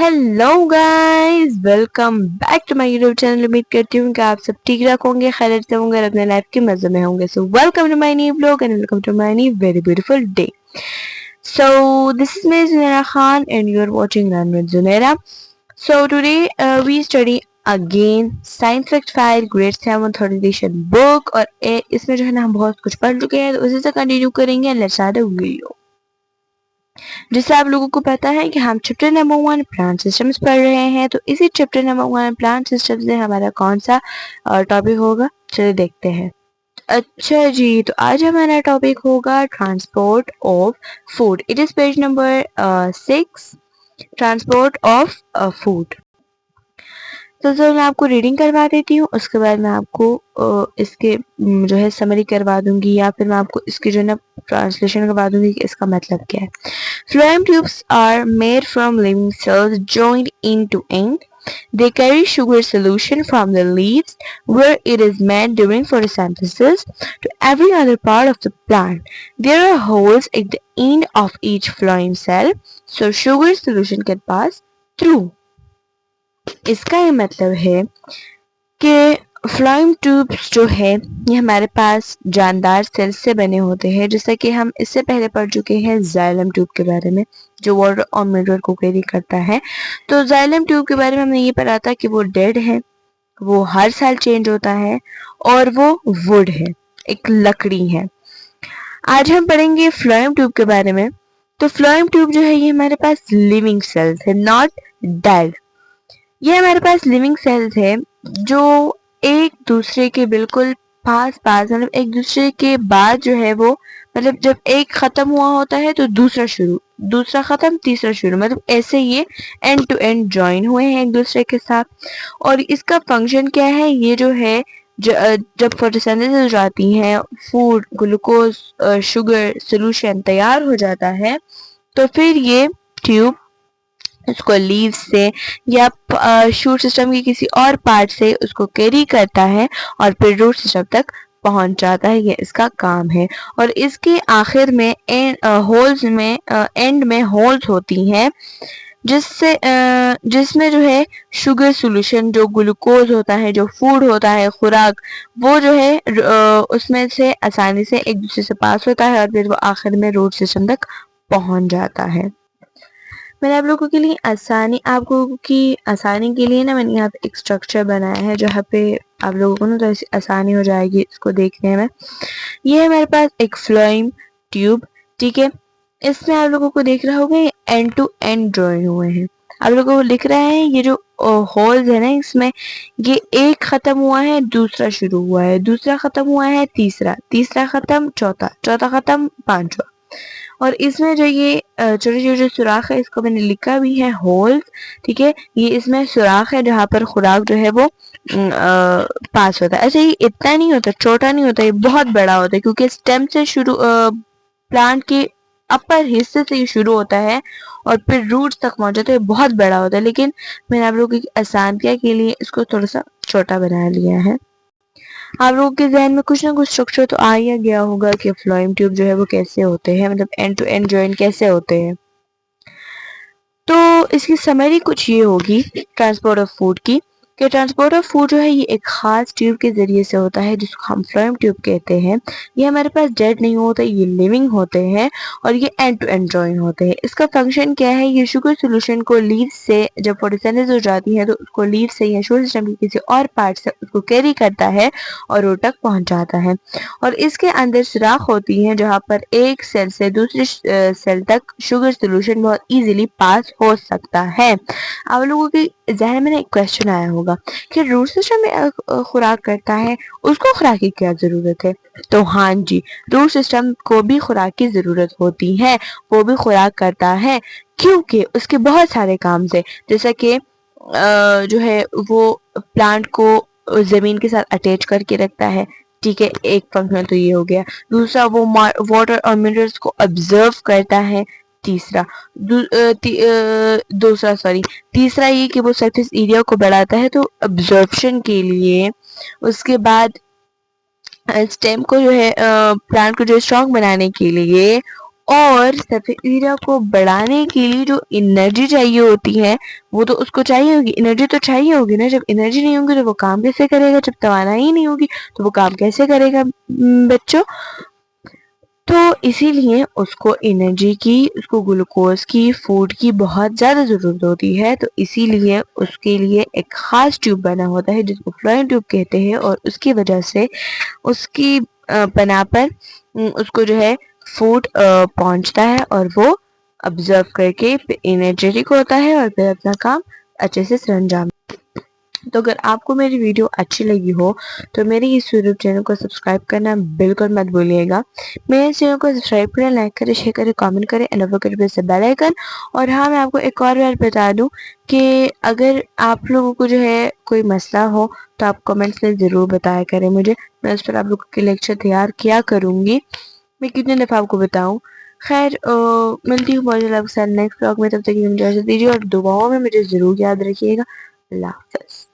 Hello guys, welcome back to my YouTube channel. उम्मीद करती हूँ कि आप सब ठीक ठाक होंगे, खैरियत से होंगे और अपने लाइफ के मजे में होंगे। So welcome to my new vlog and welcome to my new very beautiful day. So this is me Zunaira Khan and you are watching Run with Zunaira. So today we study again Science Fact File Grade 7 third edition book और इसमें जो है ना हम बहुत कुछ पढ़ चुके हैं, तो उसी से कंटिन्यू करेंगे। Let's start the video. जैसे आप लोगों को पता है कि हम चैप्टर नंबर 1 प्लांट सिस्टम्स पढ़ रहे हैं, तो इसी चैप्टर नंबर 1 प्लांट सिस्टम से हमारा कौन सा टॉपिक होगा, चलिए देखते हैं। अच्छा जी, तो आज हमारा टॉपिक होगा transport of food. It is page number 6, transport of food. तो सर मैं आपको रीडिंग करवा देती हूँ, उसके बाद मैं आपको इसके जो है समरी करवा दूंगी, या फिर मैं आपको इसकी जो है ना ट्रांसलेशन करवा दूंगी कि इसका मतलब क्या है। Phloem tubes are made from living cells joined end to end. They carry sugar solution from the leaves, where it is made during photosynthesis, to every other part of the plant. There are holes at the end of each phloem cell, so sugar solution can pass through. इसका ये मतलब है कि phloem tubes जो है ये हमारे पास जानदार सेल्स से बने होते हैं, जैसा कि हम इससे पहले पढ़ चुके हैं जाइलम ट्यूब के बारे में, जो वाटर और मिनरल को कैरी करता है। तो जाइलम ट्यूब के बारे में हमने ये पढ़ा था कि वो डेड है, वो हर साल चेंज होता है और वो वुड है, एक लकड़ी है। आज हम पढ़ेंगे फ्लोएम ट्यूब के बारे में। तो फ्लोएम ट्यूब जो है ये हमारे पास लिविंग सेल्स है, नॉट डेड। ये हमारे पास लिविंग सेल्स है जो एक दूसरे के बिल्कुल पास मतलब एक दूसरे के बाद जो है वो, मतलब जब एक खत्म हुआ होता है तो दूसरा शुरू, दूसरा खत्म तीसरा शुरू, मतलब ऐसे ये एंड टू एंड ज्वाइन हुए हैं एक दूसरे के साथ। और इसका फंक्शन क्या है, ये जो है जब फोटोसिंथेसिस हो जाती है, फूड ग्लूकोज शुगर सोल्यूशन तैयार हो जाता है, तो फिर ये ट्यूब उसको लीव से या शूट सिस्टम की किसी और पार्ट से उसको कैरी करता है और फिर रूट सिस्टम तक पहुंच जाता है। ये इसका काम है। और इसके आखिर में होल्स में एंड में होल्स होती हैं, जिससे जिसमें जो है शुगर सॉल्यूशन, जो ग्लूकोज होता है, जो फूड होता है, खुराक, वो जो है उसमें से आसानी से एक दूसरे से पास होता है और फिर वो आखिर में रूट सिस्टम तक पहुंच जाता है। मैंने आप लोगों के लिए आप लोगों की आसानी के लिए ना मैंने यहाँ पे एक स्ट्रक्चर बनाया है, जहाँ पे आप लोगों को ना तो ऐसी आसानी हो जाएगी इसको देखने में। ये है मेरे पास एक फ्लोएम ट्यूब, ठीक है। इसमें आप लोगों को देख रहा होगा ये एंड टू एंड ड्रॉइन हुए हैं। आप लोगों को लिख रहा है ये जो होल्स है ना, इसमें ये एक खत्म हुआ है दूसरा शुरू हुआ है, दूसरा खत्म हुआ है तीसरा, तीसरा खत्म चौथा, चौथा खत्म पांचवा। और इसमें जो ये छोटे छोटे सुराख है, इसको मैंने लिखा भी है होल्स, ठीक है। ये इसमें सुराख है जहाँ पर खुराक जो है वो पास होता है। ऐसे ही इतना नहीं होता, छोटा नहीं होता, ये बहुत बड़ा होता है, क्योंकि स्टेम से शुरू प्लांट के अपर हिस्से से ये शुरू होता है और फिर रूट्स तक पहुंचता है, तो ये बहुत बड़ा होता है। लेकिन मैंने आप लोगों की आसानियत के लिए इसको थोड़ा सा छोटा बना लिया है। आप लोगों के जहन में कुछ ना कुछ स्ट्रक्चर तो आ ही गया होगा कि फ्लोएम ट्यूब जो है वो कैसे होते हैं, मतलब एंड टू एंड जॉइन कैसे होते हैं। तो इसकी समरी कुछ ये होगी ट्रांसपोर्ट ऑफ फूड की, कि ट्रांसपोर्ट ऑफ फूड जो है ये एक खास ट्यूब के जरिए से होता है, जिसको हम फ्लोएम ट्यूब कहते हैं। ये हमारे पास डेड नहीं होते, ये लिविंग होते हैं और ये एंड टू एंड जॉइन होते हैं। इसका फंक्शन क्या है, ये शुगर सोल्यूशन को लीव से जब फोटोसिंथेसिस हो जाती है तो उसको लीव से या शुगर सिस्टम की किसी और पार्ट से उसको कैरी करता है और वो तक पहुंच जाता है। और इसके अंदर सुराख होती है जहाँ पर एक सेल से दूसरे सेल तक शुगर सोल्यूशन बहुत इजीली पास हो सकता है। आप लोगों के जहन में एक क्वेश्चन आया होगा कि रूट सिस्टम में खुराक करता है, उसको खुराक की क्या जरूरत है। तो हाँ जी, रूट सिस्टम को भी खुराक की जरूरत होती है, वो भी खुराक करता है, क्योंकि उसके बहुत सारे काम है। जैसा कि जो है वो प्लांट को जमीन के साथ अटैच करके रखता है, ठीक है, एक फंक्शन तो ये हो गया। दूसरा वो वाटर और मिनरल्स को ऑब्जर्व करता है। तीसरा तीसरा ये कि वो सरफेस एरिया को बढ़ाता है, तो अब्जॉर्प्शन के लिए। उसके बाद स्टेम को जो है प्लांट को जो स्ट्रॉन्ग बनाने के लिए, اور سفید ہیرا کو بڑھانے کے لیے جو انرجی چاہیے ہوتی ہے وہ تو اس کو چاہیے ہوگی، انرجی تو چاہیے ہوگی نا. جب انرجی نہیں ہوگی تو وہ کام کیسے کرے گا؟ جب توانائی نہیں ہوگی تو وہ کام کیسے کرے گا بچوں؟ تو اسی لیے اس کو انرجی کی، اس کو گلوکوز کی، فوڈ کی بہت زیادہ ضرورت ہوتی ہے. تو اسی لیے اس کے لیے ایک خاص ٹیوب بنا ہوتا ہے جس کو فلوئم ٹیوب کہتے ہیں، اور اس کی وجہ سے اس کی بنا پر اس کو جو ہے فوڈ پہنچتا ہے اور وہ ابزرو کر کے انرجیٹک ہوتا ہے اور پھر اپنا کام اچھے سے سر انجام. تو اگر آپ کو میری ویڈیو اچھی لگی ہو تو میری اس یوٹیوب چینل کو سبسکرائب کرنا بالکل مت بھولیے گا. میرے اس چینل کو سبسکرائب کریں، لائک کریں، شیئر کریں، کامنٹ کریں، اینڈ بیل آئیکن. اور ہاں، میں آپ کو ایک اور بات بتا دوں کہ اگر آپ لوگوں کو جو ہے کوئی مسئلہ ہو تو آپ کمنٹس میں ضرور بتایا کریں مجھے. میں اس پر آپ لوگوں کے لیکچر تیار کیا کروں گی. میں کتنے دفعہ آپ کو بتاؤں. خیر ملتی ہوں بہت جلد آپ کے ساتھ نیکسٹ بلاگ میں. تب تک مجھے اجازت دیجیے اور دعاؤں میں مجھے ضرور یاد رکھیے گا. اللہ حافظ.